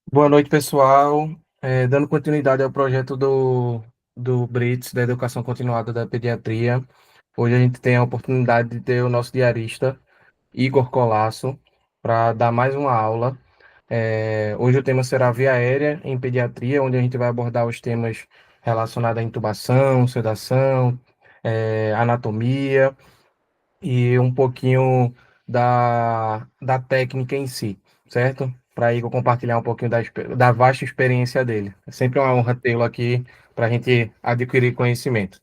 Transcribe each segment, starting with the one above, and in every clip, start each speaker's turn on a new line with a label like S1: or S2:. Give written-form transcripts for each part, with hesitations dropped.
S1: Boa noite, pessoal. Dando continuidade ao projeto do BRITS, da Educação Continuada da Pediatria. Hoje a gente tem a oportunidade de ter o nosso diarista, Igor Colasso, para dar mais uma aula. Hoje o tema será via aérea em pediatria, onde a gente vai abordar os temas relacionados à intubação, sedação, anatomia e um pouquinho da técnica em si, certo? Para Igor compartilhar um pouquinho da vasta experiência dele. É sempre uma honra tê-lo aqui para a gente adquirir conhecimento.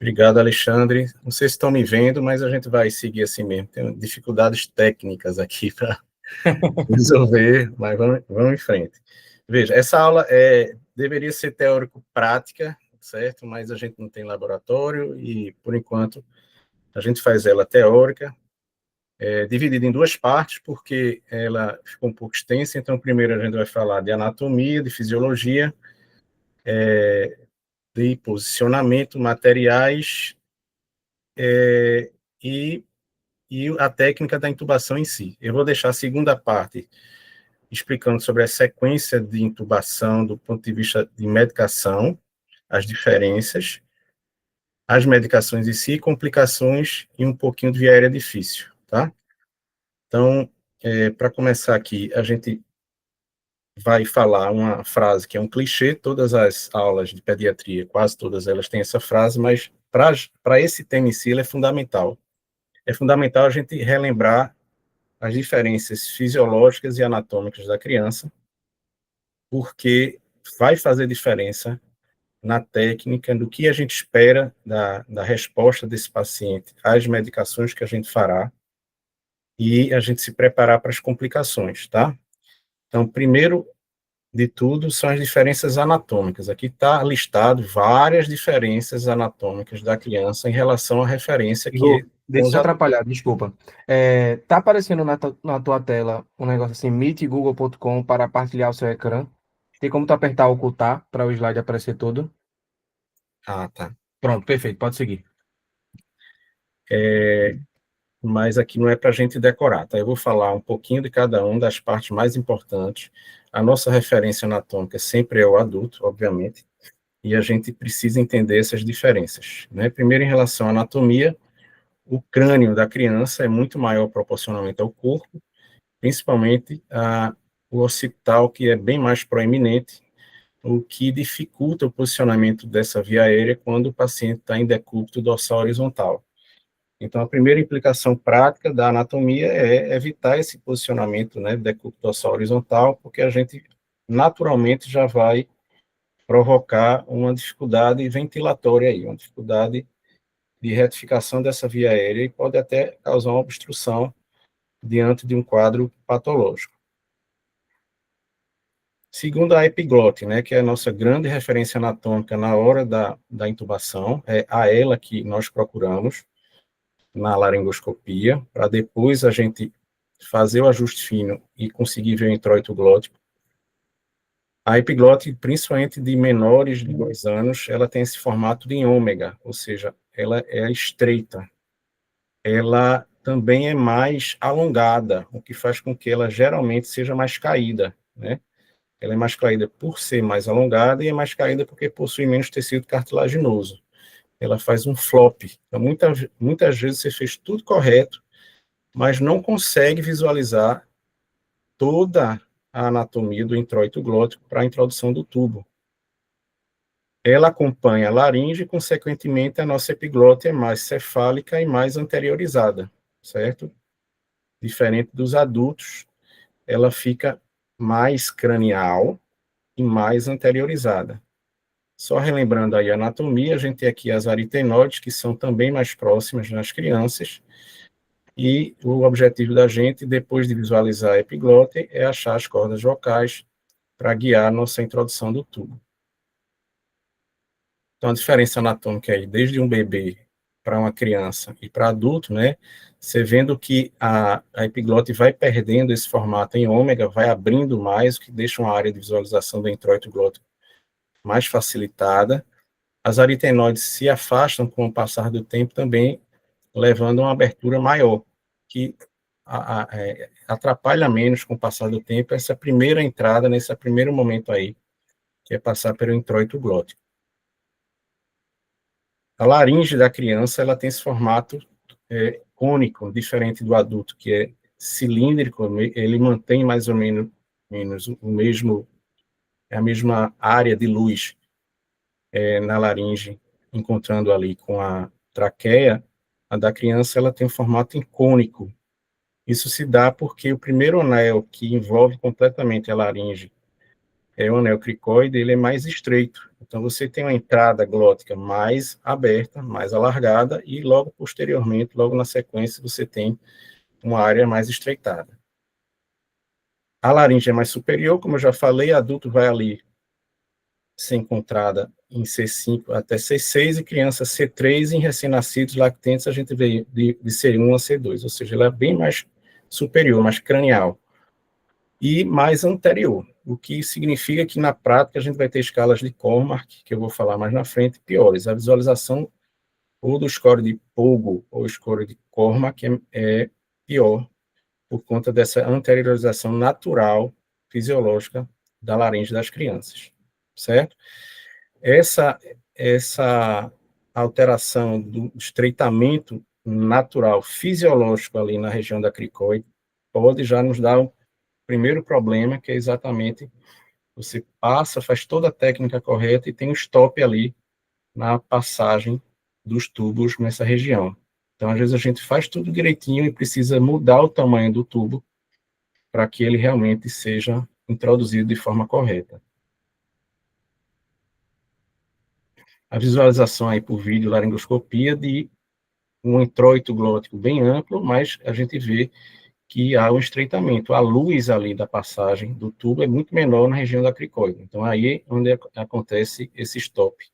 S2: Obrigado, Alexandre. Não sei se estão me vendo, mas a gente vai seguir assim mesmo. Tem dificuldades técnicas aqui para resolver, mas vamos em frente. Veja, essa aula deveria ser teórico-prática, certo? Mas a gente não tem laboratório e, por enquanto, a gente faz ela teórica, dividida em duas partes, porque ela ficou um pouco extensa. Então, primeiro a gente vai falar de anatomia, de fisiologia, de posicionamento, materiais, e a técnica da intubação em si. Eu vou deixar a segunda parte explicando sobre a sequência de intubação do ponto de vista de medicação, as diferenças, as medicações em si, complicações e um pouquinho de via aérea difícil, tá? Então, para começar aqui, a gente vai falar uma frase que é um clichê, todas as aulas de pediatria, quase todas elas têm essa frase, mas para esse tema em si, ela é fundamental. É fundamental a gente relembrar as diferenças fisiológicas e anatômicas da criança, porque vai fazer diferença na técnica do que a gente espera da resposta desse paciente às medicações que a gente fará e a gente se preparar para as complicações, tá? Então, primeiro de tudo, são as diferenças anatômicas. Aqui está listado várias diferenças anatômicas da criança em relação à referência
S1: Igor,
S2: que com
S1: deixa eu
S2: os
S1: te
S2: adultos.
S1: atrapalhar, desculpa. Tá aparecendo na tua tela um negócio assim, meetgoogle.com para partilhar o seu ecrã. Tem como tu apertar ocultar para o slide aparecer todo?
S2: Ah, tá.
S1: Pronto, perfeito, pode seguir.
S2: Mas aqui não é para a gente decorar, tá? Eu vou falar um pouquinho de cada uma das partes mais importantes. A nossa referência anatômica sempre é o adulto, obviamente, e a gente precisa entender essas diferenças, né? Primeiro, em relação à anatomia, o crânio da criança é muito maior proporcionalmente ao corpo, principalmente o occipital, que é bem mais proeminente, o que dificulta o posicionamento dessa via aérea quando o paciente está em decúbito dorsal horizontal. Então, a primeira implicação prática da anatomia é evitar esse posicionamento, né, decúbito dorsal horizontal, porque a gente naturalmente já vai provocar uma dificuldade ventilatória aí, uma dificuldade de retificação dessa via aérea e pode até causar uma obstrução diante de um quadro patológico. Segundo a epiglote, né, que é a nossa grande referência anatômica na hora da intubação, é a ela que nós procuramos na laringoscopia, para depois a gente fazer o ajuste fino e conseguir ver o introito glótico. A epiglote, principalmente de menores de 2 anos, ela tem esse formato de ômega, ou seja, ela é estreita. Ela também é mais alongada, o que faz com que ela geralmente seja mais caída, né? Ela é mais caída por ser mais alongada e é mais caída porque possui menos tecido cartilaginoso. Ela faz um flop. Então, muitas vezes você fez tudo correto, mas não consegue visualizar toda a anatomia do introito glótico para a introdução do tubo. Ela acompanha a laringe e, consequentemente, a nossa epiglote é mais cefálica e mais anteriorizada, certo? Diferente dos adultos, ela fica mais cranial e mais anteriorizada. Só relembrando aí a anatomia, a gente tem aqui as aritenoides, que são também mais próximas nas crianças, e o objetivo da gente, depois de visualizar a epiglote, é achar as cordas vocais para guiar a nossa introdução do tubo. Então, a diferença anatômica aí, desde um bebê para uma criança e para adulto, né? Você vendo que a epiglote vai perdendo esse formato em ômega, vai abrindo mais, o que deixa uma área de visualização do introito glótico mais facilitada. As aritenoides se afastam com o passar do tempo também, levando a uma abertura maior, que atrapalha menos com o passar do tempo essa primeira entrada, nesse primeiro momento aí, que é passar pelo introito glótico. A laringe da criança, ela tem esse formato cônico, diferente do adulto, que é cilíndrico, ele mantém mais ou menos o mesmo, a mesma área de luz na laringe, encontrando ali com a traqueia. A da criança, ela tem um formato cônico. Isso se dá porque o primeiro anel, que envolve completamente a laringe, é o anel cricoide, ele é mais estreito. Então, você tem uma entrada glótica mais aberta, mais alargada, e logo posteriormente, logo na sequência, você tem uma área mais estreitada. A laringe é mais superior, como eu já falei, adulto vai ali ser encontrada em C5 até C6, e criança C3, em recém-nascidos lactentes a gente vê de C1 a C2, ou seja, ela é bem mais superior, mais cranial, e mais anterior, o que significa que na prática a gente vai ter escalas de Cormark, que eu vou falar mais na frente, piores. A visualização ou do score de Pogo ou score de Cormark é pior, por conta dessa anteriorização natural, fisiológica, da laringe das crianças, certo? Essa alteração do estreitamento natural, fisiológico ali na região da cricoide, pode já nos dar um primeiro problema, que é exatamente você passa, faz toda a técnica correta e tem um stop ali na passagem dos tubos nessa região. Então, às vezes, a gente faz tudo direitinho e precisa mudar o tamanho do tubo para que ele realmente seja introduzido de forma correta. A visualização aí por vídeo, laringoscopia, de um introito glótico bem amplo, mas a gente vê que há um estreitamento. A luz ali da passagem do tubo é muito menor na região da cricoide. Então, aí é onde acontece esse stop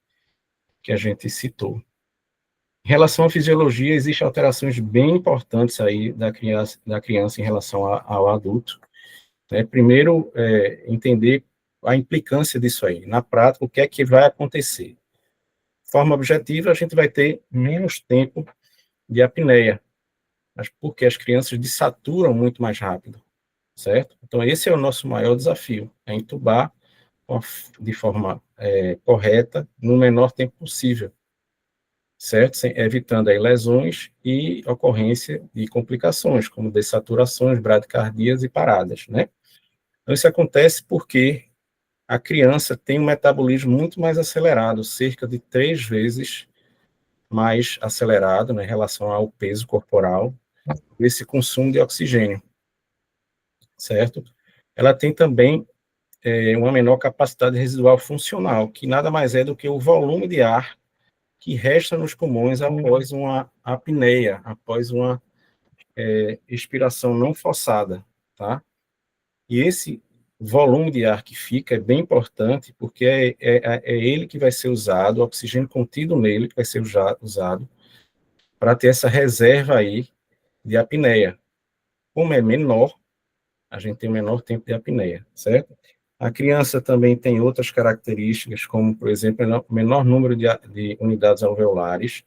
S2: que a gente citou. Em relação à fisiologia, existem alterações bem importantes aí da criança em relação ao adulto. Primeiro, entender a implicância disso aí. Na prática, o que é que vai acontecer? De forma objetiva, a gente vai ter menos tempo de apneia, mas porque as crianças desaturam muito mais rápido, certo? Então, esse é o nosso maior desafio, é entubar de forma correta, no menor tempo possível, certo? Evitando aí lesões e ocorrência de complicações, como dessaturações, bradicardias e paradas, né? Então, isso acontece porque a criança tem um metabolismo muito mais acelerado, cerca de 3 vezes mais acelerado, né, em relação ao peso corporal, esse consumo de oxigênio, certo? Ela tem também uma menor capacidade residual funcional, que nada mais é do que o volume de ar que resta nos pulmões após uma apneia, após uma expiração não forçada, tá? E esse volume de ar que fica é bem importante, porque é ele que vai ser usado, o oxigênio contido nele que vai ser usado para ter essa reserva aí de apneia. Como é menor, a gente tem um menor tempo de apneia, certo? A criança também tem outras características, como, por exemplo, o menor número de unidades alveolares.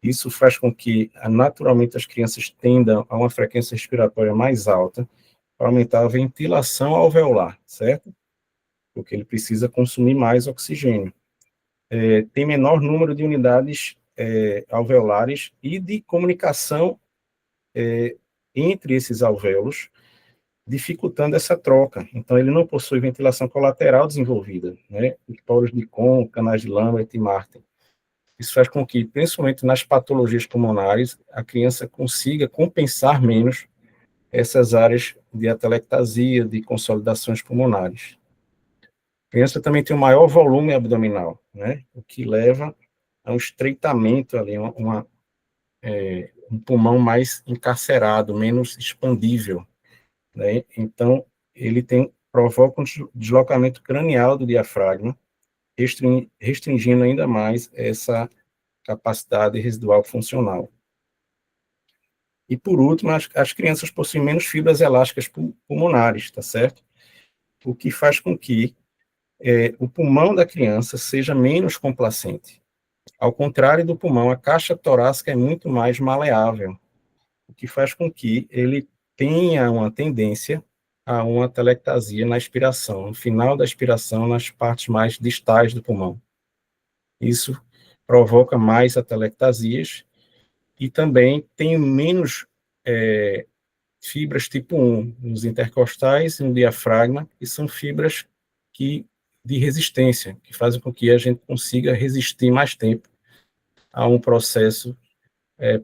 S2: Isso faz com que, naturalmente, as crianças tendam a uma frequência respiratória mais alta, para aumentar a ventilação alveolar, certo? Porque ele precisa consumir mais oxigênio. Tem menor número de unidades alveolares e de comunicação entre esses alvéolos, dificultando essa troca. Então, ele não possui ventilação colateral desenvolvida, né? Os poros de Kohn, canais de Lambert e Martin. Isso faz com que, principalmente nas patologias pulmonares, a criança consiga compensar menos essas áreas de atelectasia, de consolidações pulmonares. A criança também tem um maior volume abdominal, né? O que leva a um estreitamento ali, um pulmão mais encarcerado, menos expandível, né? Então, ele provoca um deslocamento cranial do diafragma, restringindo ainda mais essa capacidade residual funcional. E, por último, as crianças possuem menos fibras elásticas pulmonares, tá certo? O que faz com que o pulmão da criança seja menos complacente. Ao contrário do pulmão, a caixa torácica é muito mais maleável, o que faz com que ele tenha uma tendência a uma telectasia na expiração, no final da expiração, nas partes mais distais do pulmão. Isso provoca mais atelectasias e também tem menos fibras tipo 1 nos intercostais e no diafragma, que são fibras de resistência, que fazem com que a gente consiga resistir mais tempo a um processo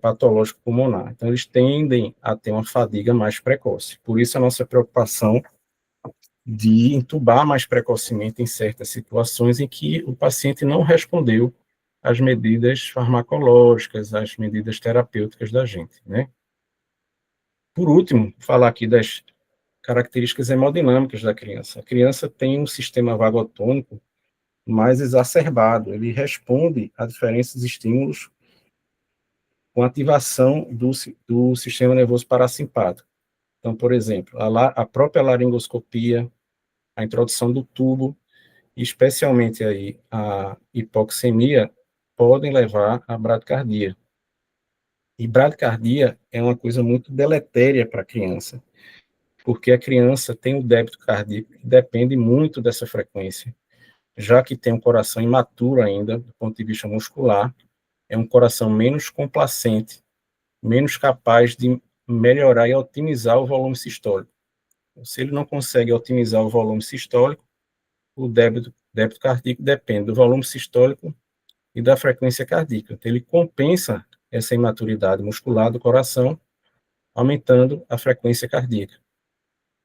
S2: patológico pulmonar. Então, eles tendem a ter uma fadiga mais precoce. Por isso, a nossa preocupação de entubar mais precocemente em certas situações em que o paciente não respondeu às medidas farmacológicas, às medidas terapêuticas da gente, né? Por último, falar aqui das características hemodinâmicas da criança. A criança tem um sistema vagotônico mais exacerbado, ele responde a diferentes estímulos com ativação do sistema nervoso parasimpático. Então, por exemplo, a própria laringoscopia, a introdução do tubo, especialmente aí a hipoxemia, podem levar à bradicardia. E bradicardia é uma coisa muito deletéria para a criança, porque a criança tem o débito cardíaco que depende muito dessa frequência, já que tem um coração imaturo ainda, do ponto de vista muscular, é um coração menos complacente, menos capaz de melhorar e otimizar o volume sistólico. Se ele não consegue otimizar o volume sistólico, o débito cardíaco depende do volume sistólico e da frequência cardíaca. Então, ele compensa essa imaturidade muscular do coração, aumentando a frequência cardíaca.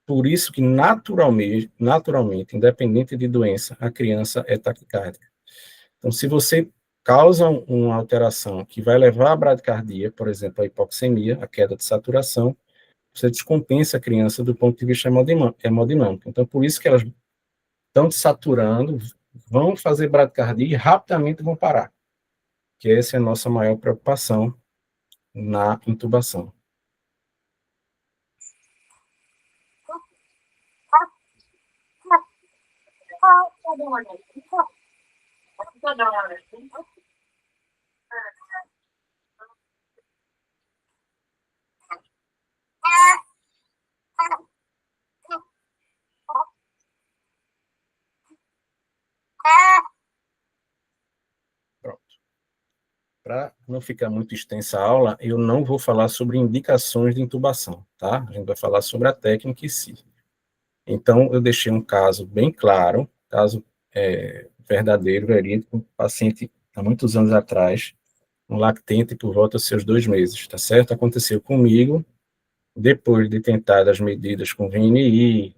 S2: Por isso que, naturalmente, independente de doença, a criança é taquicárdica. Então, se você causa uma alteração que vai levar à bradicardia, por exemplo, a hipoxemia, a queda de saturação, você descompensa a criança do ponto de vista hemodinâmico. Então, por isso que elas estão saturando, vão fazer bradicardia e rapidamente vão parar. Que essa é a nossa maior preocupação na intubação. Pronto. Para não ficar muito extensa a aula, eu não vou falar sobre indicações de intubação, tá? A gente vai falar sobre a técnica em si. Então, eu deixei um caso bem claro, caso verdadeiro, verídico, paciente há muitos anos atrás, um lactente por volta dos seus 2 meses, tá certo? Aconteceu comigo, depois de tentar as medidas com VNI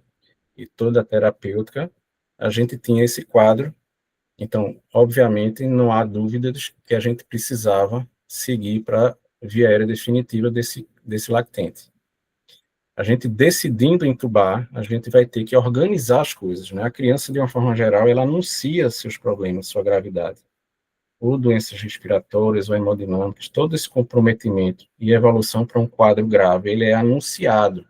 S2: e toda a terapêutica, a gente tinha esse quadro. Então, obviamente, não há dúvidas que a gente precisava seguir para via aérea definitiva desse lactente. A gente decidindo entubar, a gente vai ter que organizar as coisas, né? A criança, de uma forma geral, ela anuncia seus problemas, sua gravidade, ou doenças respiratórias, ou hemodinâmicas, todo esse comprometimento e evolução para um quadro grave, ele é anunciado,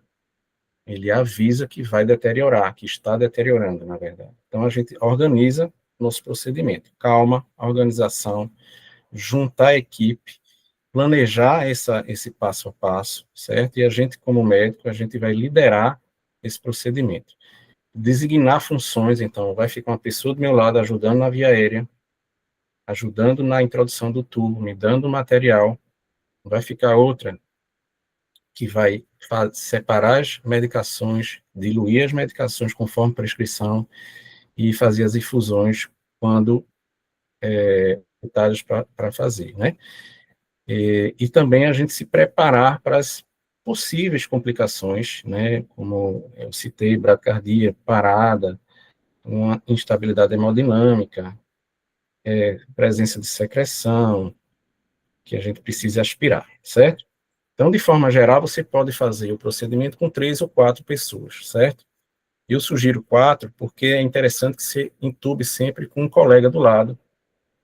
S2: ele avisa que vai deteriorar, que está deteriorando, na verdade. Então, a gente organiza nosso procedimento. Calma, organização, juntar a equipe, planejar esse passo a passo, certo? E a gente, como médico, a gente vai liderar esse procedimento. Designar funções, então, vai ficar uma pessoa do meu lado ajudando na via aérea, ajudando na introdução do tubo, me dando material, vai ficar outra que vai separar as medicações, diluir as medicações conforme prescrição e fazer as infusões quando para fazer, né? E também a gente se preparar para as possíveis complicações, né? Como eu citei, bradicardia, parada, uma instabilidade hemodinâmica, presença de secreção, que a gente precisa aspirar, certo? Então, de forma geral, você pode fazer o procedimento com 3 ou 4 pessoas, certo? Eu sugiro 4, porque é interessante que você intube sempre com um colega do lado,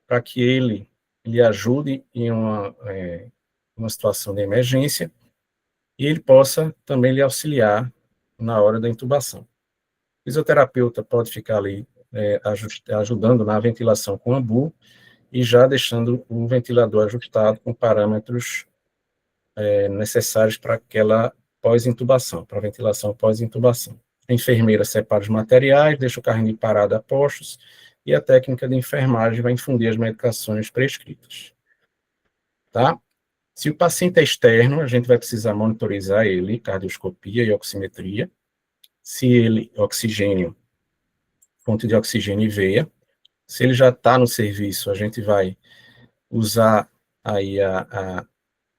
S2: para que ele lhe ajude em uma situação de emergência e ele possa também lhe auxiliar na hora da intubação. O fisioterapeuta pode ficar ali ajudando na ventilação com ambu e já deixando o ventilador ajustado com parâmetros necessários para que ela pós-intubação, para ventilação pós-intubação. A enfermeira separa os materiais, deixa o carrinho de parada a postos, e a técnica de enfermagem vai infundir as medicações prescritas. Tá? Se o paciente é externo, a gente vai precisar monitorizar ele, cardioscopia e oximetria. Se ele, oxigênio, fonte de oxigênio e veia. Se ele já está no serviço, a gente vai usar aí a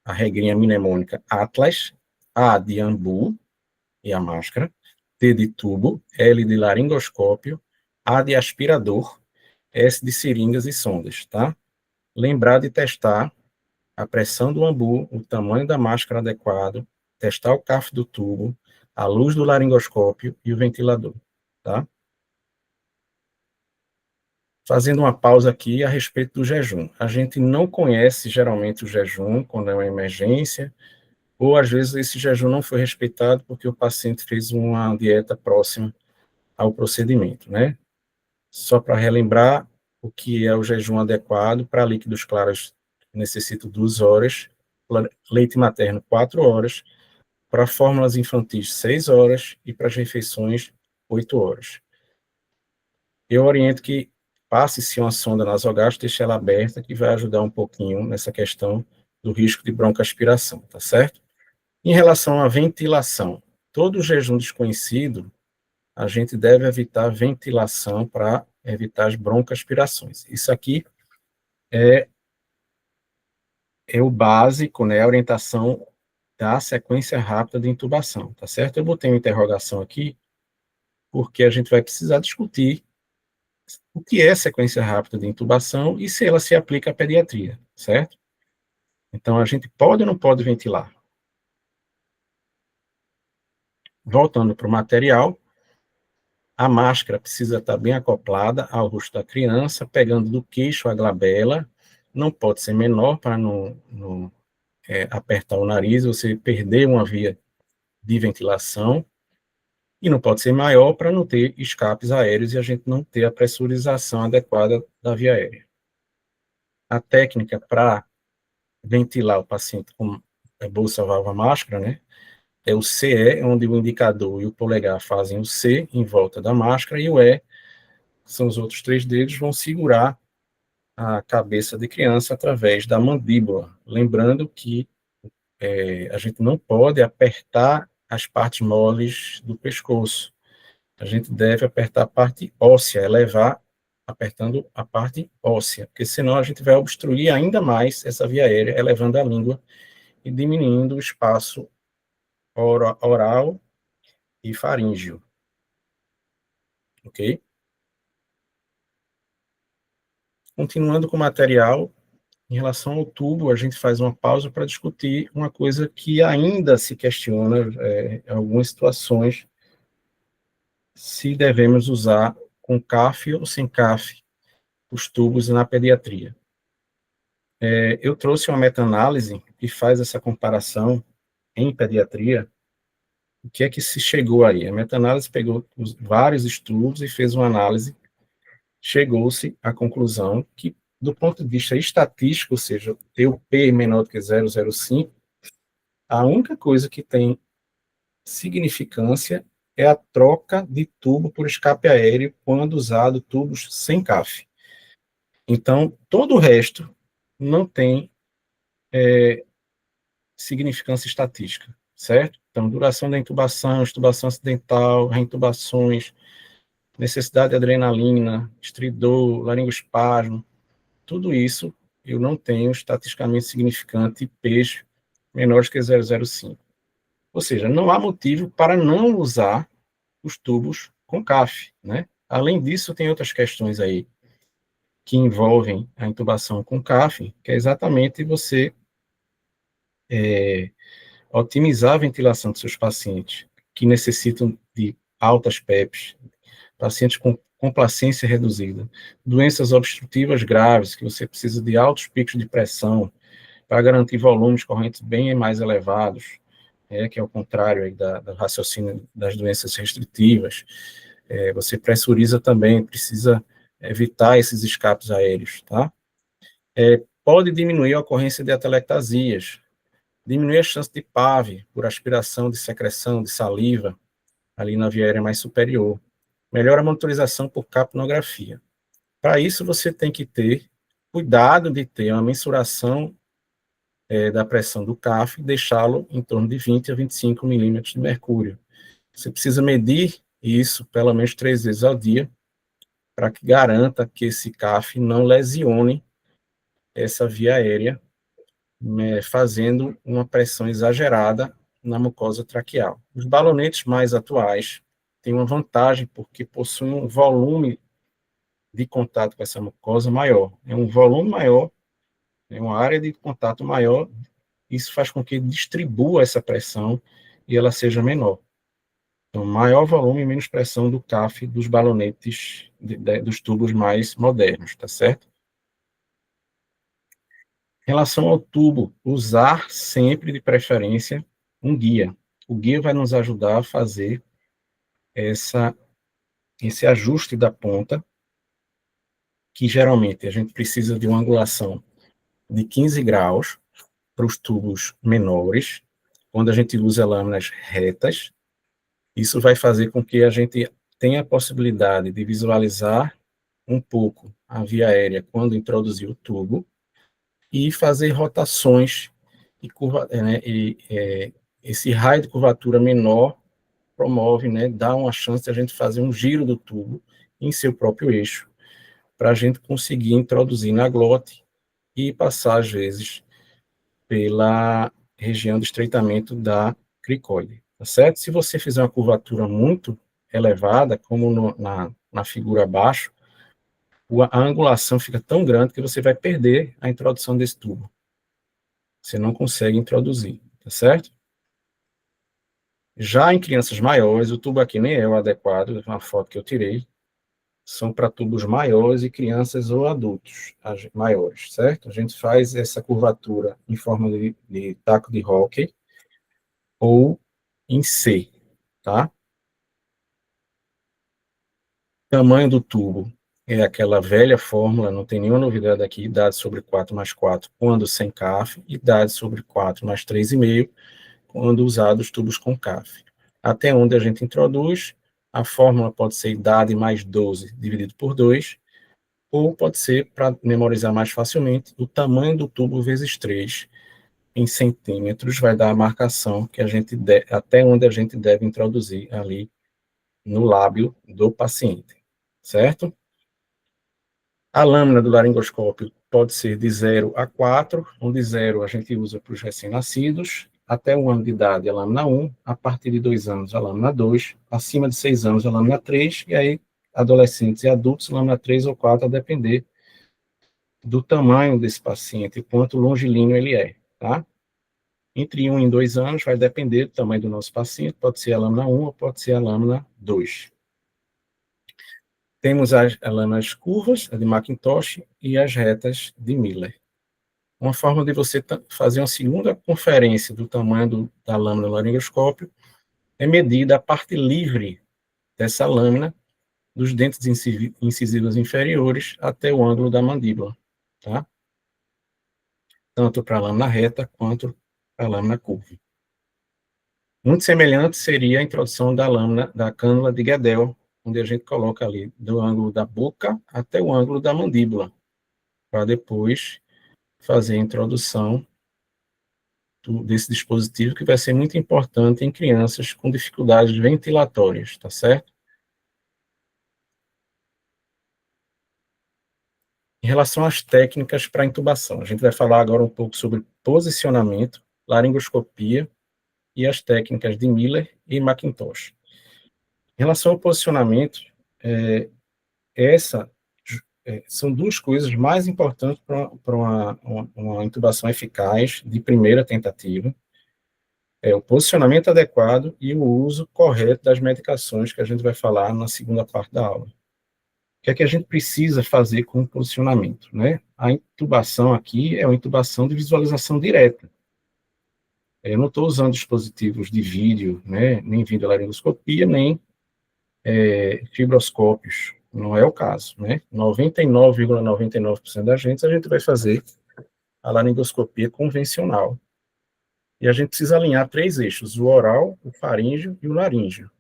S2: regrinha mnemônica Atlas, A de ambu e a máscara, T de tubo, L de laringoscópio, A de aspirador, S de seringas e sondas, tá? Lembrar de testar a pressão do ambu, o tamanho da máscara adequado, testar o CAF do tubo, a luz do laringoscópio e o ventilador, tá? Fazendo uma pausa aqui a respeito do jejum. A gente não conhece geralmente o jejum quando é uma emergência, ou às vezes esse jejum não foi respeitado porque o paciente fez uma dieta próxima ao procedimento, né? Só para relembrar, o que é o jejum adequado para líquidos claros necessita 2 horas, leite materno 4 horas, para fórmulas infantis 6 horas e para as refeições 8 horas. Eu oriento que passe-se uma sonda nasogástrica, deixe ela aberta, que vai ajudar um pouquinho nessa questão do risco de broncoaspiração, tá certo? Em relação à ventilação, todo jejum desconhecido, a gente deve evitar ventilação para evitar as broncoaspirações. Isso aqui é o básico, né, a orientação da sequência rápida de intubação, tá certo? Eu botei uma interrogação aqui, porque a gente vai precisar discutir o que é sequência rápida de intubação e se ela se aplica à pediatria, certo? Então, a gente pode ou não pode ventilar? Voltando para o material, a máscara precisa estar bem acoplada ao rosto da criança, pegando do queixo à glabela, não pode ser menor para não apertar o nariz, você perder uma via de ventilação, e não pode ser maior para não ter escapes aéreos e a gente não ter a pressurização adequada da via aérea. A técnica para ventilar o paciente com bolsa válvula máscara, né, é o CE, onde o indicador e o polegar fazem o C em volta da máscara, e o E, que são os outros 3 dedos, vão segurar a cabeça de criança através da mandíbula. Lembrando que a gente não pode apertar as partes moles do pescoço. A gente deve apertar a parte óssea, elevar apertando a parte óssea, porque senão a gente vai obstruir ainda mais essa via aérea, elevando a língua e diminuindo o espaço oral e faríngeo. Ok? Continuando com o material, em relação ao tubo, a gente faz uma pausa para discutir uma coisa que ainda se questiona em algumas situações, se devemos usar com CAF ou sem CAF os tubos na pediatria. Eu trouxe uma meta-análise que faz essa comparação em pediatria. O que é que se chegou aí? A meta-análise pegou vários estudos e fez uma análise. Chegou-se à conclusão que, do ponto de vista estatístico, ou seja, ter o P menor do que 0,05, a única coisa que tem significância é a troca de tubo por escape aéreo quando usado tubos sem CAF. Então, todo o resto não tem significância estatística, certo? Então, duração da intubação, intubação acidental, reintubações, necessidade de adrenalina, estridor, laringoespasmo, tudo isso eu não tenho estatisticamente significante P's menores que 0,05. Ou seja, não há motivo para não usar os tubos com CAF, né? Além disso, tem outras questões aí que envolvem a intubação com CAF, que é exatamente você otimizar a ventilação dos seus pacientes que necessitam de altas PEPs, pacientes com complacência reduzida, doenças obstrutivas graves, que você precisa de altos picos de pressão para garantir volumes correntes bem mais elevados, que é o contrário aí do raciocínio das doenças restritivas. Você pressuriza também, precisa evitar esses escapes aéreos, tá? Pode diminuir a ocorrência de atelectasias, Diminuir a chance de PAV por aspiração de secreção de saliva ali na via aérea mais superior. Melhora a monitorização por capnografia. Para isso, você tem que ter cuidado de ter uma mensuração da pressão do CAF e deixá-lo em torno de 20 a 25 milímetros de mercúrio. Você precisa medir isso pelo menos 3 vezes ao dia para que garanta que esse CAF não lesione essa via aérea, fazendo uma pressão exagerada na mucosa traqueal. Os balonetes mais atuais têm uma vantagem porque possuem um volume de contato com essa mucosa maior. É um volume maior, é uma área de contato maior, isso faz com que distribua essa pressão e ela seja menor. Então, maior volume e menos pressão do CAF dos balonetes, dos tubos mais modernos, tá certo? Em relação ao tubo, usar sempre, de preferência, um guia. O guia vai nos ajudar a fazer esse ajuste da ponta, que geralmente a gente precisa de uma angulação de 15 graus para os tubos menores, quando a gente usa lâminas retas. Isso vai fazer com que a gente tenha a possibilidade de visualizar um pouco a via aérea quando introduzir o tubo e fazer rotações esse raio de curvatura menor promove, dá uma chance de a gente fazer um giro do tubo em seu próprio eixo, para a gente conseguir introduzir na glote e passar, às vezes, pela região de estreitamento da cricoide, tá certo? Se você fizer uma curvatura muito elevada, como na figura abaixo, a angulação fica tão grande que você vai perder a introdução desse tubo. Você não consegue introduzir, tá certo? Já em crianças maiores, o tubo aqui nem é o adequado, uma foto que eu tirei, são para tubos maiores e crianças ou adultos maiores, certo? A gente faz essa curvatura em forma de taco de hóquei ou em C, tá? Tamanho do tubo é aquela velha fórmula, não tem nenhuma novidade aqui, idade sobre 4 mais 4, quando sem CAF, idade sobre 4 mais 3,5, quando usados tubos com CAF. Até onde a gente introduz, a fórmula pode ser idade mais 12 dividido por 2, ou pode ser, para memorizar mais facilmente, o tamanho do tubo vezes 3 em centímetros, vai dar a marcação que a gente até onde a gente deve introduzir ali no lábio do paciente, certo? A lâmina do laringoscópio pode ser de 0 a 4, onde 0 a gente usa para os recém-nascidos, até 1 ano de idade a lâmina 1, a partir de 2 anos a lâmina 2, acima de 6 anos a lâmina 3, e aí adolescentes e adultos, lâmina 3 ou 4, a depender do tamanho desse paciente, quanto longilíneo ele é, tá? Entre 1 e 2 anos vai depender do tamanho do nosso paciente, pode ser a lâmina 1 ou pode ser a lâmina 2. Temos as lâminas curvas, a de Macintosh, e as retas de Miller. Uma forma de você fazer uma segunda conferência do tamanho da lâmina do laringoscópio é medir a parte livre dessa lâmina, dos dentes incisivos inferiores até o ângulo da mandíbula, tá? Tanto para a lâmina reta quanto para a lâmina curva. Muito semelhante seria a introdução da lâmina da cânula de Guedel, onde a gente coloca ali do ângulo da boca até o ângulo da mandíbula, para depois fazer a introdução desse dispositivo, que vai ser muito importante em crianças com dificuldades ventilatórias, tá certo? Em relação às técnicas para intubação, a gente vai falar agora um pouco sobre posicionamento, laringoscopia e as técnicas de Miller e Macintosh. Em relação ao posicionamento, são duas coisas mais importantes para uma intubação eficaz de primeira tentativa. É o posicionamento adequado e o uso correto das medicações, que a gente vai falar na segunda parte da aula. O que é que a gente precisa fazer com o posicionamento, né? A intubação aqui é uma intubação de visualização direta. Eu não estou usando dispositivos de vídeo, né? Nem videolaringoscopia, nem fibroscópios. Não é o caso, né? 99,99% da gente, a gente vai fazer a laringoscopia convencional. E a gente precisa alinhar 3 eixos, o oral, o faríngeo e o laríngeo.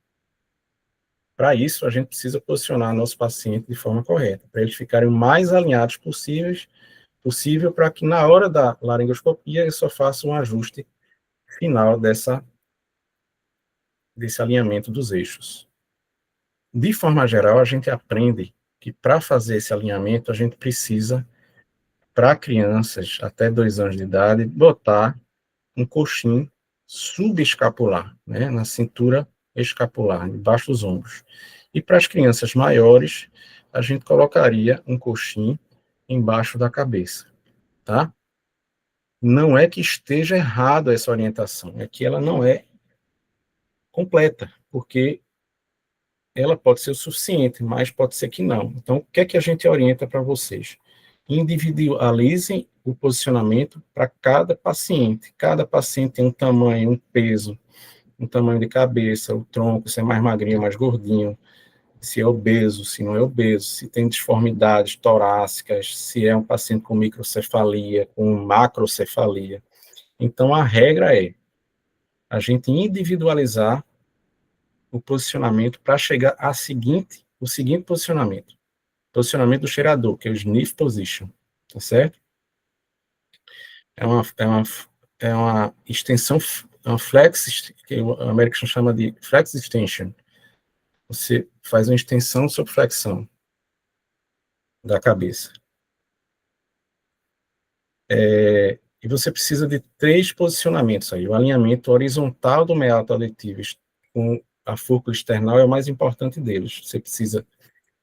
S2: Para isso, a gente precisa posicionar nosso paciente de forma correta, para eles ficarem o mais alinhados possível para que na hora da laringoscopia eu só faça um ajuste final desse alinhamento dos eixos. De forma geral, a gente aprende que para fazer esse alinhamento, a gente precisa, para crianças até 2 anos de idade, botar um coxim subescapular, né, na cintura escapular, debaixo dos ombros. E para as crianças maiores, a gente colocaria um coxim embaixo da cabeça, tá? Não é que esteja errado essa orientação, é que ela não é completa, porque ela pode ser o suficiente, mas pode ser que não. Então, o que é que a gente orienta para vocês? Individualizem o posicionamento para cada paciente. Cada paciente tem um tamanho, um peso, um tamanho de cabeça, o tronco, se é mais magrinho, mais gordinho, se é obeso, se não é obeso, se tem disformidades torácicas, se é um paciente com microcefalia, com macrocefalia. Então, a regra é a gente individualizar o posicionamento para chegar o seguinte posicionamento. Posicionamento do cheirador, que é o sniff position, tá certo? É uma extensão, é uma flex, que o American chama de flex extension. Você faz uma extensão sobre flexão da cabeça. E você precisa de 3 posicionamentos aí. O alinhamento horizontal do meato auditivo com a fúrcula external é o mais importante deles. Você precisa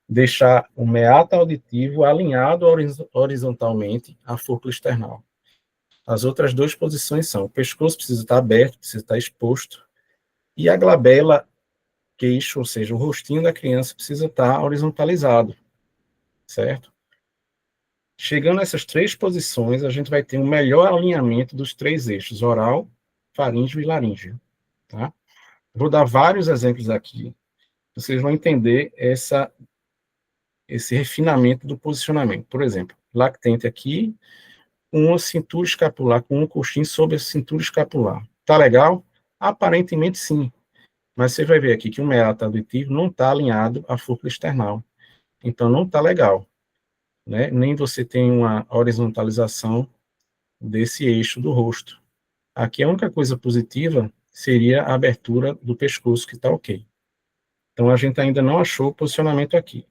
S2: deixar o meato auditivo alinhado horizontalmente à fúrcula external. As outras 2 posições são: o pescoço precisa estar aberto, precisa estar exposto, e a glabela, queixo, ou seja, o rostinho da criança precisa estar horizontalizado, certo? Chegando a essas 3 posições, a gente vai ter um melhor alinhamento dos 3 eixos, oral, faríngeo e laríngeo, tá? Vou dar vários exemplos aqui, vocês vão entender esse refinamento do posicionamento. Por exemplo, lactente aqui, uma cintura escapular, com um coxim sobre a cintura escapular. Tá legal? Aparentemente sim, mas você vai ver aqui que o meato auditivo não está alinhado à fúrcula external, então não está legal, né? Nem você tem uma horizontalização desse eixo do rosto. Aqui a única coisa positiva seria a abertura do pescoço, que está ok. Então a gente ainda não achou o posicionamento aqui.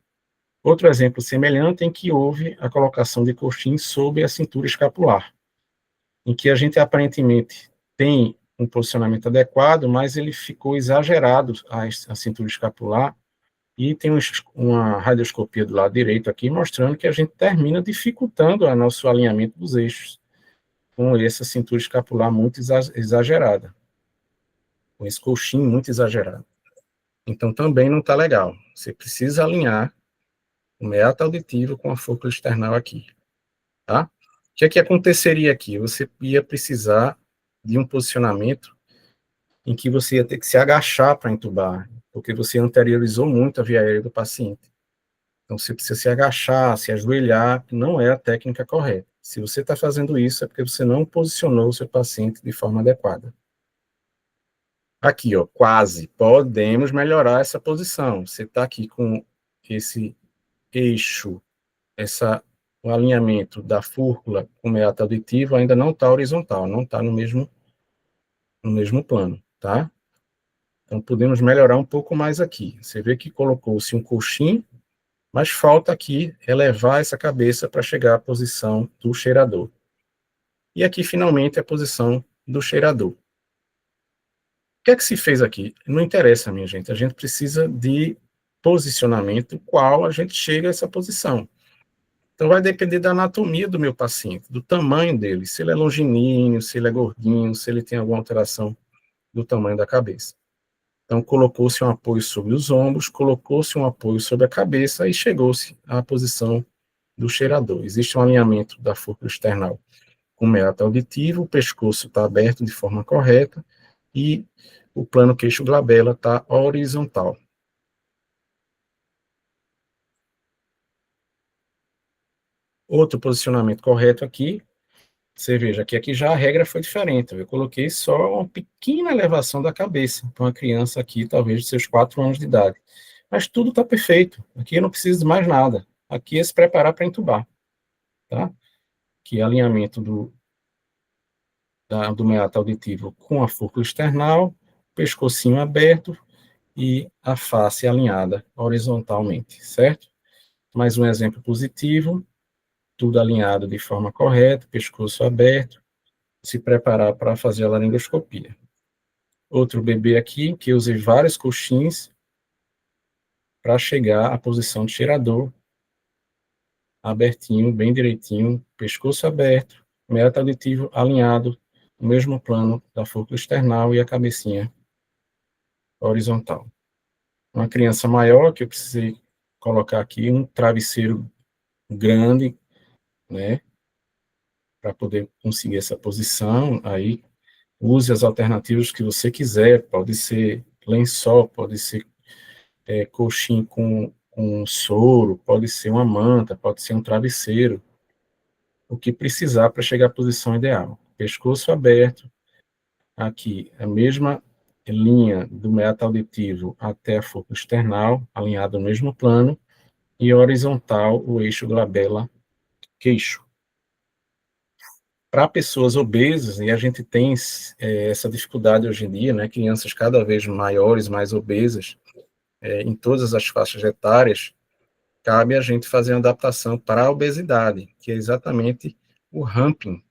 S2: Outro exemplo semelhante em que houve a colocação de coxim sob a cintura escapular, em que a gente aparentemente tem um posicionamento adequado, mas ele ficou exagerado a cintura escapular, e tem uma radioscopia do lado direito aqui, mostrando que a gente termina dificultando o nosso alinhamento dos eixos, com essa cintura escapular muito exagerada, com esse coxim muito exagerado. Então, também não está legal. Você precisa alinhar o meato auditivo com a fúrcula external aqui, tá? O que é que aconteceria aqui? Você ia precisar de um posicionamento em que você ia ter que se agachar para entubar, porque você anteriorizou muito a via aérea do paciente. Então, você precisa se agachar, se ajoelhar, que não é a técnica correta. Se você está fazendo isso, é porque você não posicionou o seu paciente de forma adequada. Aqui, ó, quase. Podemos melhorar essa posição. Você está aqui com esse eixo, o alinhamento da fúrcula com o meato auditivo ainda não está horizontal, não está no mesmo plano, tá? Então, podemos melhorar um pouco mais aqui. Você vê que colocou-se um coxim, mas falta aqui elevar essa cabeça para chegar à posição do cheirador. E aqui, finalmente, a posição do cheirador. O que é que se fez aqui? Não interessa, minha gente. A gente precisa de posicionamento qual a gente chega a essa posição. Então, vai depender da anatomia do meu paciente, do tamanho dele, se ele é longilíneo, se ele é gordinho, se ele tem alguma alteração do tamanho da cabeça. Então, colocou-se um apoio sobre os ombros, colocou-se um apoio sobre a cabeça e chegou-se à posição do cheirador. Existe um alinhamento da fúrcula external com o meato auditivo, o pescoço está aberto de forma correta e o plano queixo-glabela está horizontal. Outro posicionamento correto aqui Você veja que aqui já a regra foi diferente. Eu coloquei só uma pequena elevação da cabeça para uma criança aqui, talvez de seus 4 anos de idade. Mas tudo está perfeito. Aqui eu não preciso de mais nada. Aqui é se preparar para entubar, tá? Que é alinhamento do meato auditivo com a fúrcula external, pescocinho aberto e a face alinhada horizontalmente, certo? Mais um exemplo positivo, tudo alinhado de forma correta, pescoço aberto, se preparar para fazer a laringoscopia. Outro bebê aqui, que eu usei vários coxins para chegar à posição de cheirador, abertinho, bem direitinho, pescoço aberto, meato auditivo alinhado, no mesmo plano da fúrcula external e a cabecinha horizontal. Uma criança maior, que eu precisei colocar aqui um travesseiro grande, né, para poder conseguir essa posição, aí use as alternativas que você quiser, pode ser lençol, pode ser coxim com soro, pode ser uma manta, pode ser um travesseiro, o que precisar para chegar à posição ideal. Pescoço aberto, aqui a mesma linha do meato auditivo até a fúrcula external, alinhado no mesmo plano, e horizontal o eixo glabela-queixo. Para pessoas obesas, e a gente tem essa dificuldade hoje em dia, né, crianças cada vez maiores, mais obesas, em todas as faixas etárias, cabe a gente fazer uma adaptação para a obesidade, que é exatamente o humping,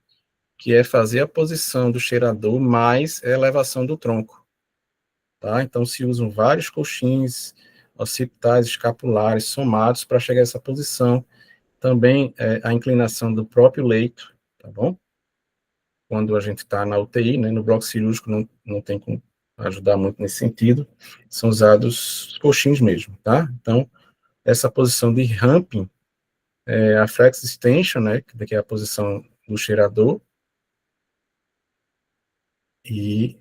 S2: que é fazer a posição do cheirador mais a elevação do tronco. Tá? Então, se usam vários coxins occipitais, escapulares, somados para chegar a essa posição. Também a inclinação do próprio leito, tá bom? Quando a gente está na UTI, né, no bloco cirúrgico não tem como ajudar muito nesse sentido, são usados coxins mesmo, tá? Então, essa posição de ramping, a flex extension, né, que é a posição do cheirador, e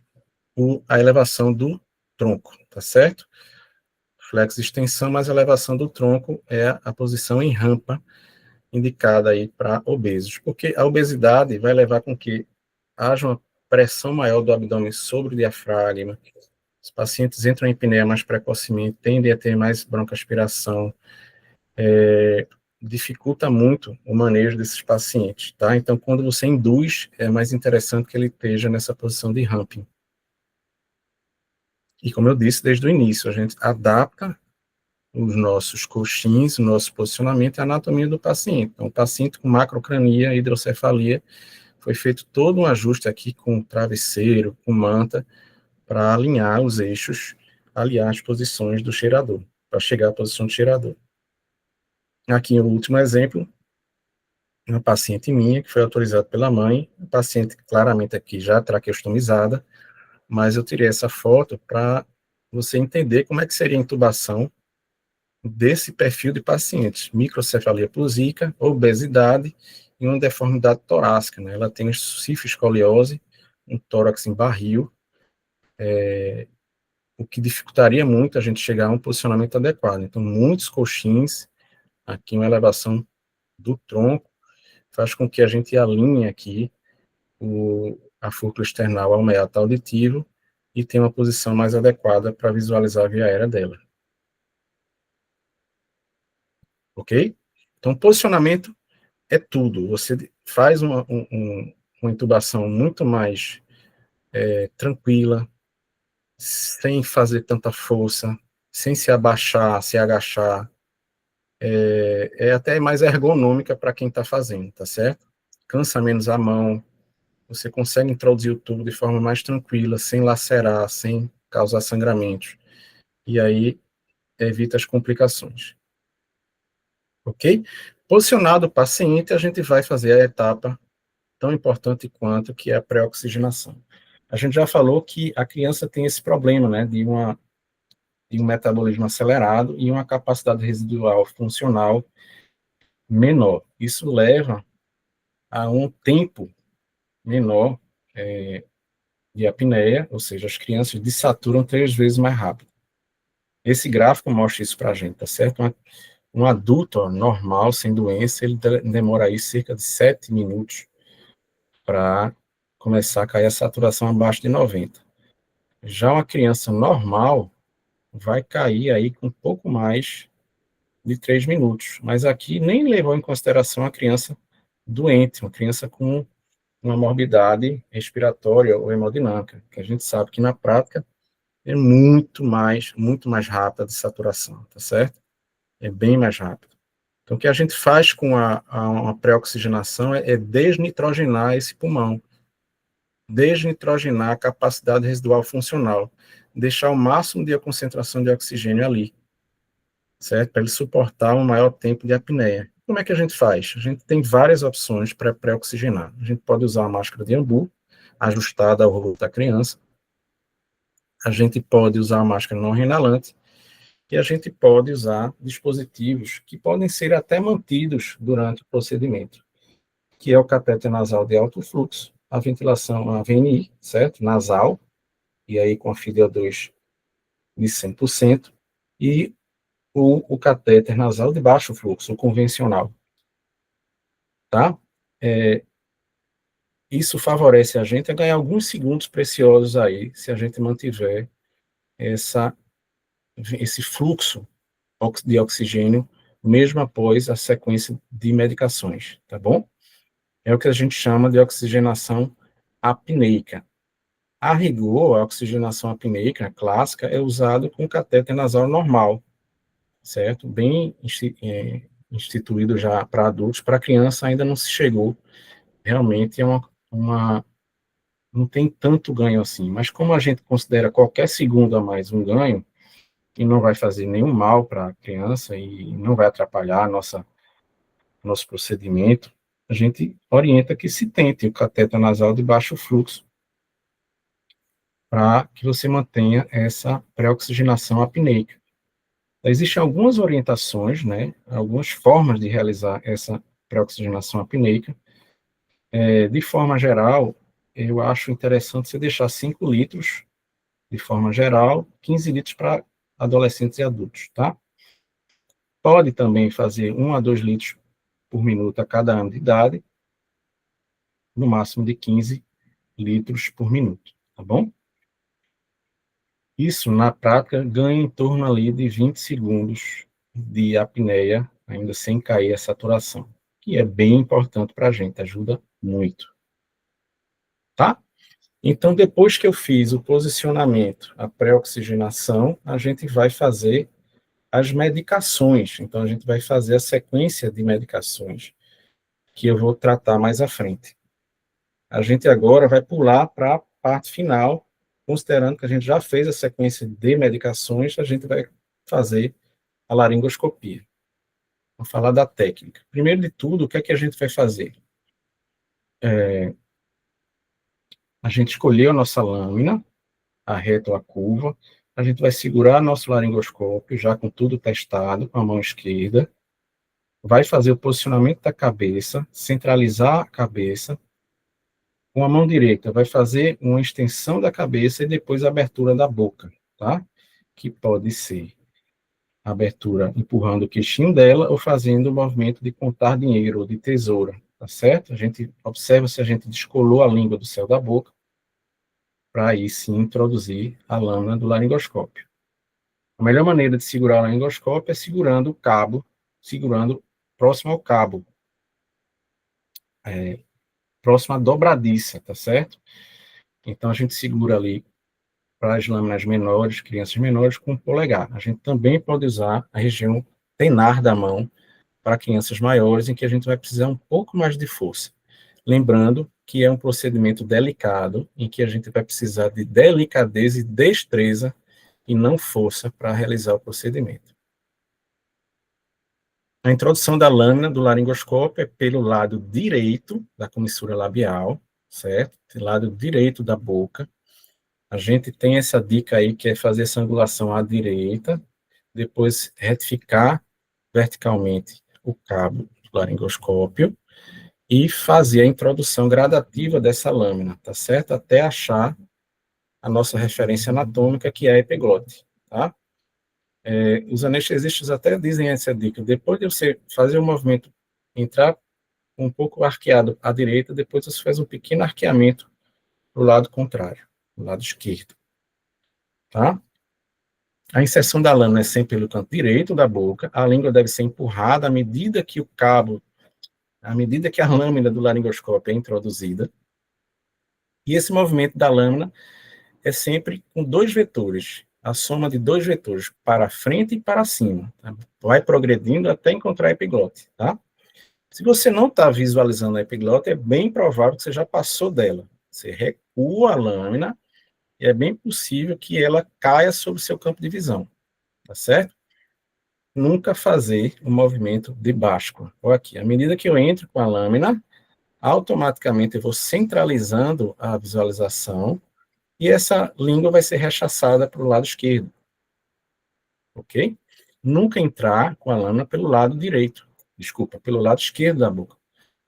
S2: a elevação do tronco, tá certo? Flex extensão mais elevação do tronco é a posição em rampa, indicada aí para obesos, porque a obesidade vai levar com que haja uma pressão maior do abdômen sobre o diafragma, os pacientes entram em apneia mais precocemente, tendem a ter mais broncoaspiração, dificulta muito o manejo desses pacientes, tá? Então, quando você induz, é mais interessante que ele esteja nessa posição de ramping. E como eu disse desde o início, a gente adapta os nossos coxins, o nosso posicionamento e a anatomia do paciente. Então, o paciente com macrocrania, hidrocefalia, foi feito todo um ajuste aqui com travesseiro, com manta, para alinhar os eixos, aliar as posições do cheirador, para chegar à posição do cheirador. Aqui o último exemplo, uma paciente minha, que foi autorizada pela mãe, a paciente claramente aqui já traqueostomizada, mas eu tirei essa foto para você entender como é que seria a intubação desse perfil de pacientes, microcefalia plúsica, obesidade e uma deformidade torácica, né? Ela tem cifoscoliose, um tórax em barril, o que dificultaria muito a gente chegar a um posicionamento adequado. Então, muitos coxins, aqui uma elevação do tronco, faz com que a gente alinhe aqui a fúrcula external ao meato auditivo e tenha uma posição mais adequada para visualizar a via aérea dela. Ok? Então, posicionamento é tudo. Você faz uma intubação muito mais tranquila, sem fazer tanta força, sem se abaixar, se agachar. É até mais ergonômica para quem está fazendo, tá certo? Cansa menos a mão, você consegue introduzir o tubo de forma mais tranquila, sem lacerar, sem causar sangramentos. E aí evita as complicações. Ok? Posicionado o paciente, a gente vai fazer a etapa tão importante quanto, que é a pré-oxigenação. A gente já falou que a criança tem esse problema, né, de um metabolismo acelerado e uma capacidade residual funcional menor. Isso leva a um tempo menor de apneia, ou seja, as crianças desaturam 3 vezes mais rápido. Esse gráfico mostra isso para a gente, tá certo? Um adulto normal, sem doença, ele demora aí cerca de 7 minutos para começar a cair a saturação abaixo de 90. Já uma criança normal vai cair aí com um pouco mais de 3 minutos, mas aqui nem levou em consideração a criança doente, uma criança com uma morbidade respiratória ou hemodinâmica, que a gente sabe que na prática é muito mais rápida de saturação, tá certo? É bem mais rápido. Então, o que a gente faz com a pré-oxigenação é desnitrogenar esse pulmão, desnitrogenar a capacidade residual funcional, deixar o máximo de concentração de oxigênio ali, certo? Para ele suportar um maior tempo de apneia. Como é que a gente faz? A gente tem várias opções para pré-oxigenar. A gente pode usar a máscara de Ambu, ajustada ao rosto da criança. A gente pode usar a máscara não inalante. E a gente pode usar dispositivos que podem ser até mantidos durante o procedimento, que é o catéter nasal de alto fluxo, a ventilação, a VNI, certo? Nasal, e aí com a FiO2 de 100%, e o catéter nasal de baixo fluxo, o convencional, tá? Isso favorece a gente a ganhar alguns segundos preciosos aí, se a gente mantiver essa, esse fluxo de oxigênio, mesmo após a sequência de medicações, tá bom? É o que a gente chama de oxigenação apneica. A rigor, a oxigenação apneica clássica é usada com catéter nasal normal, certo? Bem instituído já para adultos, para criança ainda não se chegou. Realmente é não tem tanto ganho assim, mas como a gente considera qualquer segundo a mais um ganho, e não vai fazer nenhum mal para a criança e não vai atrapalhar nosso procedimento, a gente orienta que se tente o cateter nasal de baixo fluxo para que você mantenha essa pré-oxigenação apneica. Existem algumas orientações, né, algumas formas de realizar essa pré-oxigenação apneica. De forma geral, eu acho interessante você deixar 5 litros, de forma geral, 15 litros para adolescentes e adultos, tá? Pode também fazer 1 a 2 litros por minuto a cada ano de idade, no máximo de 15 litros por minuto, tá bom? Isso, na prática, ganha em torno ali de 20 segundos de apneia, ainda sem cair a saturação, que é bem importante para a gente, ajuda muito, tá? Então, depois que eu fiz o posicionamento, a pré-oxigenação, a gente vai fazer as medicações. Então, a gente vai fazer a sequência de medicações, que eu vou tratar mais à frente. A gente agora vai pular para a parte final, considerando que a gente já fez a sequência de medicações, a gente vai fazer a laringoscopia. Vou falar da técnica. Primeiro de tudo, o que é que a gente vai fazer? A gente escolheu a nossa lâmina, a reta ou a curva, a gente vai segurar nosso laringoscópio, já com tudo testado, com a mão esquerda, vai fazer o posicionamento da cabeça, centralizar a cabeça, com a mão direita vai fazer uma extensão da cabeça e depois a abertura da boca, tá? Que pode ser a abertura empurrando o queixinho dela ou fazendo o movimento de contar dinheiro ou de tesoura, tá certo? A gente observa se a gente descolou a língua do céu da boca para aí sim introduzir a lâmina do laringoscópio. A melhor maneira de segurar o laringoscópio é segurando o cabo, segurando próximo ao cabo, próximo à dobradiça, tá certo? Então a gente segura ali para as lâminas menores, crianças menores, com o polegar. A gente também pode usar a região tenar da mão para crianças maiores, em que a gente vai precisar um pouco mais de força. Lembrando que é um procedimento delicado, em que a gente vai precisar de delicadeza e destreza, e não força para realizar o procedimento. A introdução da lâmina do laringoscópio é pelo lado direito da comissura labial, certo? Do lado direito da boca. A gente tem essa dica aí, que é fazer essa angulação à direita, depois retificar verticalmente o cabo do laringoscópio e fazer a introdução gradativa dessa lâmina, tá certo? Até achar a nossa referência anatômica, que é a epiglote, tá? Os anestesistas até dizem essa dica: depois de você fazer o movimento, entrar um pouco arqueado à direita, depois você faz um pequeno arqueamento para o lado contrário, do lado esquerdo, tá? A inserção da lâmina é sempre pelo canto direito da boca, a língua deve ser empurrada à medida que o cabo, à medida que a lâmina do laringoscópio é introduzida, e esse movimento da lâmina é sempre com dois vetores, a soma de dois vetores, para frente e para cima. Tá? Vai progredindo até encontrar a epiglote, tá? Se você não está visualizando a epiglote, é bem provável que você já passou dela. Você recua a lâmina e é bem possível que ela caia sobre o seu campo de visão, tá certo? Nunca fazer o movimento de báscula. Olha aqui, à medida que eu entro com a lâmina, automaticamente eu vou centralizando a visualização e essa língua vai ser rechaçada para o lado esquerdo, ok? Nunca entrar com a lâmina pelo lado direito, desculpa, pelo lado esquerdo da boca.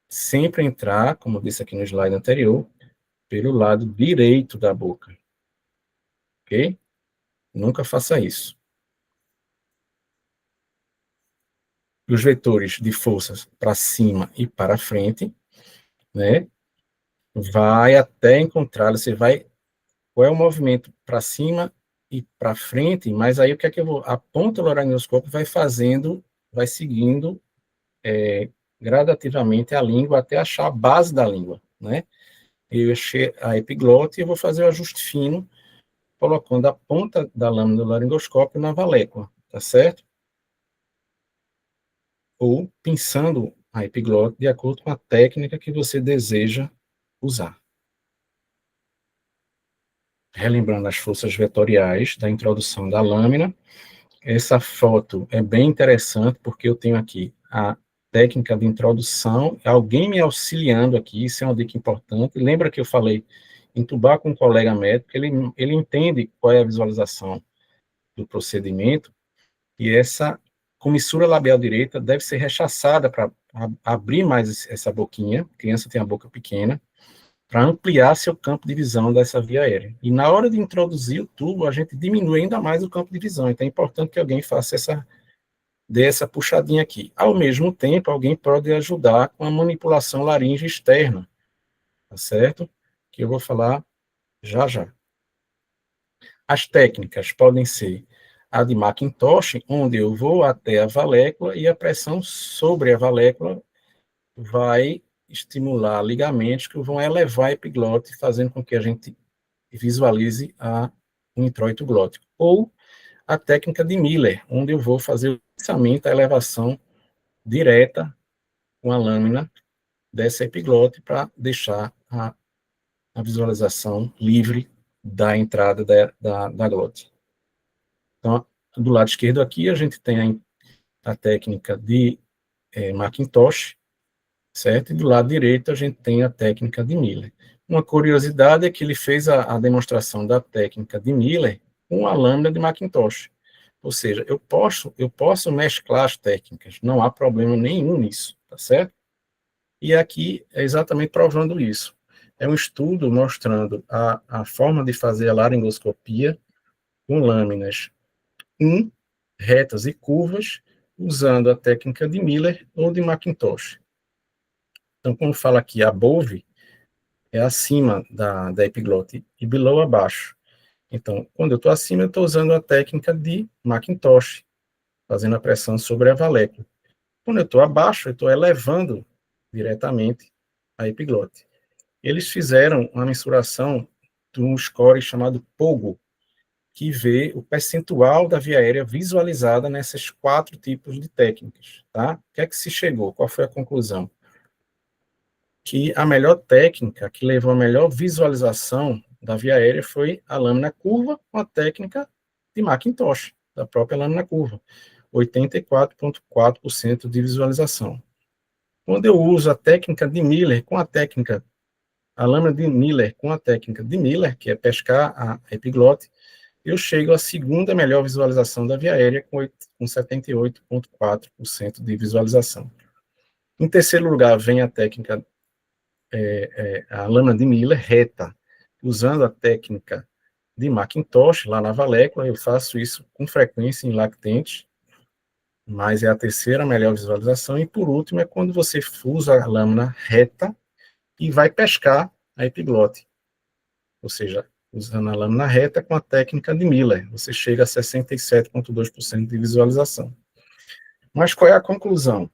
S2: Sempre entrar, como eu disse aqui no slide anterior, pelo lado direito da boca, ok? Nunca faça isso. Os vetores de forças para cima e para frente, né? Vai até encontrar, você vai, qual é o movimento para cima e para frente, mas aí o que é que eu vou, a ponta do laringoscópio vai fazendo, vai seguindo gradativamente a língua até achar a base da língua, né? Eu achei a epiglote e eu vou fazer o ajuste fino, colocando a ponta da lâmina do laringoscópio na valécula, tá certo? Ou pinçando a epiglote de acordo com a técnica que você deseja usar. Relembrando as forças vetoriais da introdução da lâmina, essa foto é bem interessante porque eu tenho aqui a técnica de introdução, alguém me auxiliando aqui, isso é uma dica importante. Lembra que eu falei entubar com um colega médico, ele entende qual é a visualização do procedimento, e essa comissura labial direita deve ser rechaçada para abrir mais essa boquinha, a criança tem a boca pequena, para ampliar seu campo de visão dessa via aérea. E na hora de introduzir o tubo, a gente diminui ainda mais o campo de visão, então é importante que alguém faça dê essa puxadinha aqui. Ao mesmo tempo, alguém pode ajudar com a manipulação laríngea externa, tá certo? Que eu vou falar já já. As técnicas podem ser a de Macintosh, onde eu vou até a valécula e a pressão sobre a valécula vai estimular ligamentos que vão elevar a epiglote, fazendo com que a gente visualize o introito glótico. Ou a técnica de Miller, onde eu vou fazer o pensamento, a elevação direta com a lâmina dessa epiglote para deixar a visualização livre da entrada da glote. Então, do lado esquerdo aqui, a gente tem a técnica de Macintosh, certo? E do lado direito, a gente tem a técnica de Miller. Uma curiosidade é que ele fez a demonstração da técnica de Miller com a lâmina de Macintosh. Ou seja, eu posso mesclar as técnicas, não há problema nenhum nisso, tá certo? E aqui é exatamente provando isso. É um estudo mostrando a forma de fazer a laringoscopia com lâminas retas e curvas, usando a técnica de Miller ou de Macintosh. Então, como fala aqui, above é acima da epiglote e below abaixo. Então, quando eu estou acima, eu estou usando a técnica de Macintosh, fazendo a pressão sobre a valécula. Quando eu estou abaixo, eu estou elevando diretamente a epiglote. Eles fizeram uma mensuração de um score chamado POGO, que vê o percentual da via aérea visualizada nesses 4 tipos de técnicas, tá? O que é que se chegou? Qual foi a conclusão? Que a melhor técnica, que levou a melhor visualização da via aérea foi a lâmina curva com a técnica de Macintosh, da própria lâmina curva, 84,4% de visualização. Quando eu uso a técnica de Miller com a lâmina de Miller com a técnica de Miller, que é pescar a epiglote, eu chego à segunda melhor visualização da via aérea, com 78,4% de visualização. Em terceiro lugar, vem a técnica, a lâmina de Miller reta, usando a técnica de Macintosh, lá na valécula, eu faço isso com frequência em lactentes, mas é a terceira melhor visualização. E por último é quando você usa a lâmina reta e vai pescar a epiglote, ou seja, usando a lâmina reta com a técnica de Miller, você chega a 67,2% de visualização. Mas qual é a conclusão?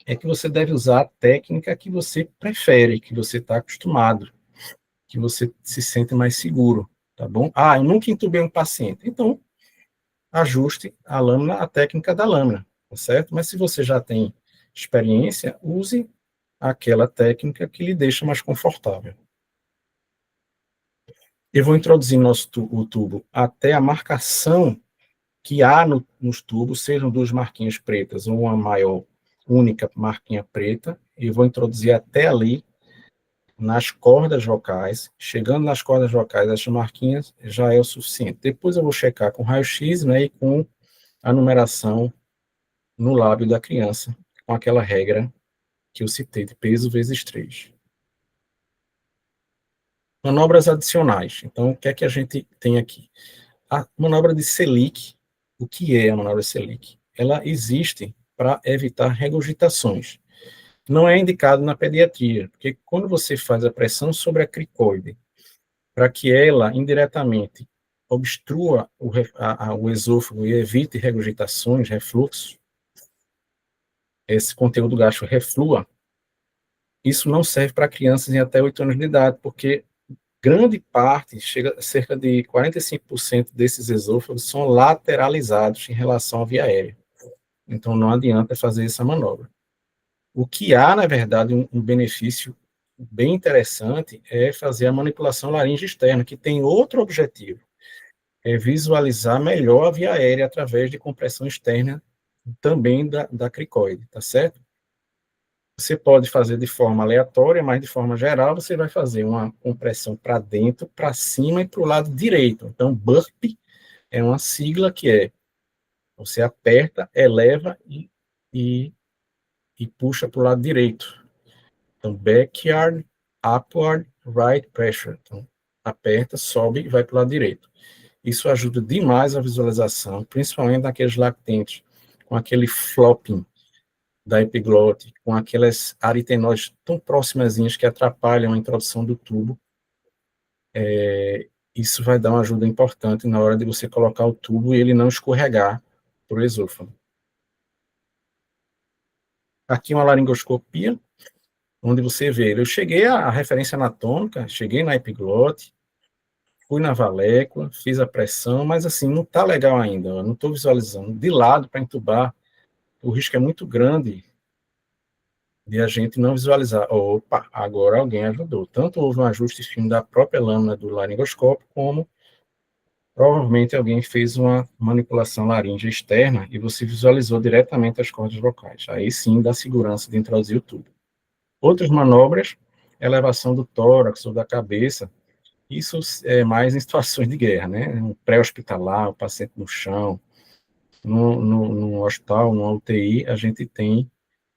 S2: É que você deve usar a técnica que você prefere, que você está acostumado, que você se sente mais seguro, tá bom? Ah, eu nunca entubei um paciente. Então, ajuste a lâmina, a técnica da lâmina, tá certo? Mas se você já tem experiência, use aquela técnica que lhe deixa mais confortável. Eu vou introduzir o tubo até a marcação que há nos tubos, sejam duas marquinhas pretas ou uma maior, única marquinha preta, e vou introduzir até ali, nas cordas vocais. Chegando nas cordas vocais, essas marquinhas já é o suficiente. Depois eu vou checar com raio-x, né, e com a numeração no lábio da criança, com aquela regra que eu citei, de peso vezes 3. Manobras adicionais. Então, o que é que a gente tem aqui? A manobra de Selick. O que é a manobra de Selick? Ela existe para evitar regurgitações. Não é indicado na pediatria, porque quando você faz a pressão sobre a cricoide, para que ela, indiretamente, obstrua o esôfago e evite regurgitações, refluxos, esse conteúdo gástrico reflua, isso não serve para crianças em até 8 anos de idade, porque grande parte, chega a cerca de 45% desses esôfagos são lateralizados em relação à via aérea. Então, não adianta fazer essa manobra. O que há, na verdade, um benefício bem interessante é fazer a manipulação laringe externa, que tem outro objetivo, é visualizar melhor a via aérea através de compressão externa também da cricoide, tá certo? Você pode fazer de forma aleatória, mas de forma geral você vai fazer uma compressão para dentro, para cima e para o lado direito. Então, burp é uma sigla que é você aperta, eleva e, e puxa para o lado direito. Então, backyard, upward, right pressure. Então, aperta, sobe e vai para o lado direito. Isso ajuda demais a visualização, principalmente naqueles lactentes, com aquele flopping da epiglote, com aquelas aritenoides tão próximazinhas que atrapalham a introdução do tubo. Isso vai dar uma ajuda importante na hora de você colocar o tubo e ele não escorregar para o esôfago. Aqui uma laringoscopia, onde você vê, eu cheguei à referência anatômica, cheguei na epiglote, fui na valécula, fiz a pressão, mas assim, não está legal ainda, eu não estou visualizando. De lado, para entubar, o risco é muito grande de a gente não visualizar. Opa, agora alguém ajudou. Tanto houve um ajuste fino da própria lâmina do laringoscópio, como provavelmente alguém fez uma manipulação laríngea externa e você visualizou diretamente as cordas vocais. Aí sim dá segurança de introduzir o tubo. Outras manobras, elevação do tórax ou da cabeça, isso é mais em situações de guerra, né? Um pré-hospitalar, o paciente no chão, no hospital, no UTI, a gente tem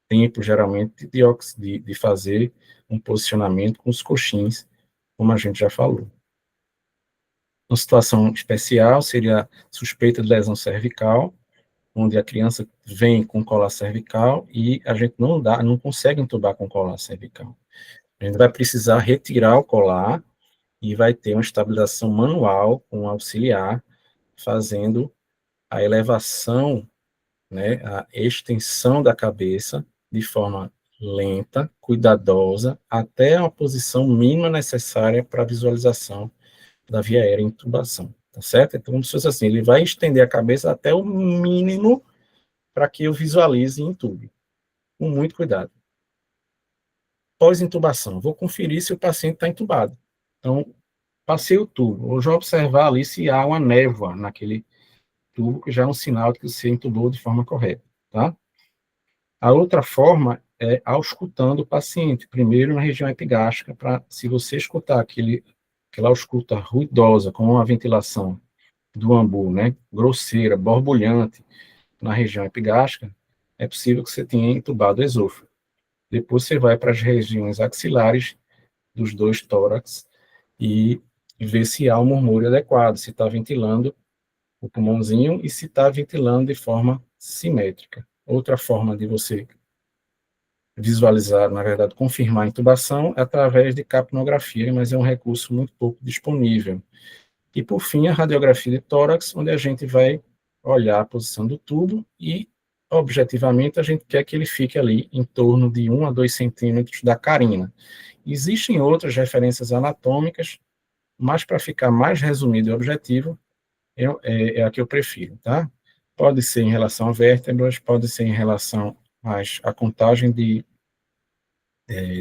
S2: tempo, geralmente, de fazer um posicionamento com os coxins, como a gente já falou. Uma situação especial seria suspeita de lesão cervical, onde a criança vem com colar cervical e a gente não consegue entubar com colar cervical. A gente vai precisar retirar o colar e vai ter uma estabilização manual com um auxiliar, fazendo a elevação, né, a extensão da cabeça de forma lenta, cuidadosa, até uma posição mínima necessária para a visualização da via aérea em intubação, tá certo? Então, como se fosse assim, ele vai estender a cabeça até o mínimo para que eu visualize e intube, com muito cuidado. Pós-intubação, vou conferir se o paciente está intubado. Então, passei o tubo, vou já observar ali se há uma névoa naquele tubo, que já é um sinal de que você intubou de forma correta, tá? A outra forma é auscultando o paciente, primeiro na região epigástrica, para, se você escutar aquela ausculta ruidosa, com uma ventilação do ambu, né, grosseira, borbulhante, na região epigástrica, é possível que você tenha entubado o esôfago. Depois você vai para as regiões axilares dos dois tórax e ver se há um murmúrio adequado, se está ventilando o pulmãozinho e se está ventilando de forma simétrica. Outra forma de você visualizar, na verdade, confirmar a intubação é através de capnografia, mas é um recurso muito pouco disponível. E, por fim, a radiografia de tórax, onde a gente vai olhar a posição do tubo e, objetivamente, a gente quer que ele fique ali em torno de 1 a 2 centímetros da carina. Existem outras referências anatômicas, mas para ficar mais resumido e objetivo, é a que eu prefiro, tá? Pode ser em relação a vértebras, pode ser em relação à contagem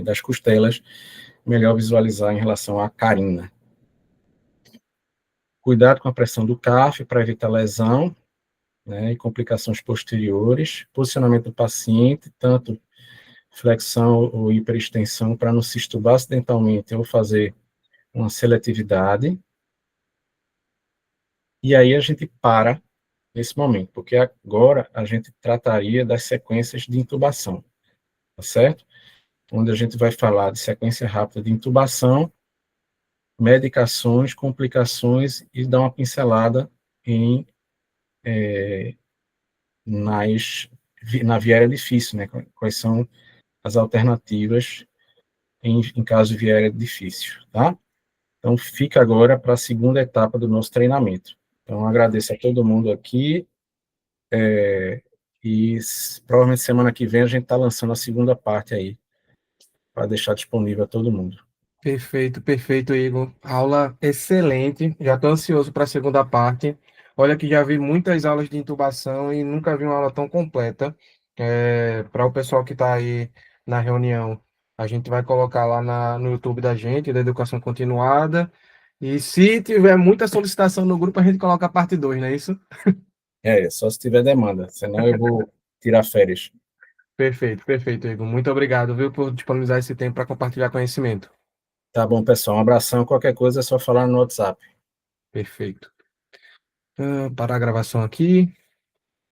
S2: das costelas, melhor visualizar em relação à carina. Cuidado com a pressão do CAF para evitar lesão, né, e complicações posteriores. Posicionamento do paciente, tanto flexão ou hiperextensão, para não se estubar acidentalmente ou fazer uma seletividade. E aí a gente para nesse momento, porque agora a gente trataria das sequências de intubação, tá certo? Onde a gente vai falar de sequência rápida de intubação, medicações, complicações e dar uma pincelada em na viária difícil, né? Quais são as alternativas em caso de viária difícil, tá? Então, fica agora para a segunda etapa do nosso treinamento. Então, agradeço a todo mundo aqui, e provavelmente semana que vem a gente está lançando a segunda parte aí, para deixar disponível a todo mundo.
S1: Perfeito, perfeito, Igor. Aula excelente. Já estou ansioso para a segunda parte. Olha que já vi muitas aulas de intubação e nunca vi uma aula tão completa. Para o pessoal que está aí na reunião, a gente vai colocar lá no YouTube da gente, da Educação Continuada. E se tiver muita solicitação no grupo, a gente coloca a parte 2, não é isso?
S2: Só se tiver demanda, senão eu vou tirar férias.
S1: Perfeito, perfeito, Igor. Muito obrigado, viu, por disponibilizar esse tempo para compartilhar conhecimento.
S2: Tá bom, pessoal, um abração, qualquer coisa é só falar no WhatsApp.
S1: Perfeito. Parar a gravação aqui.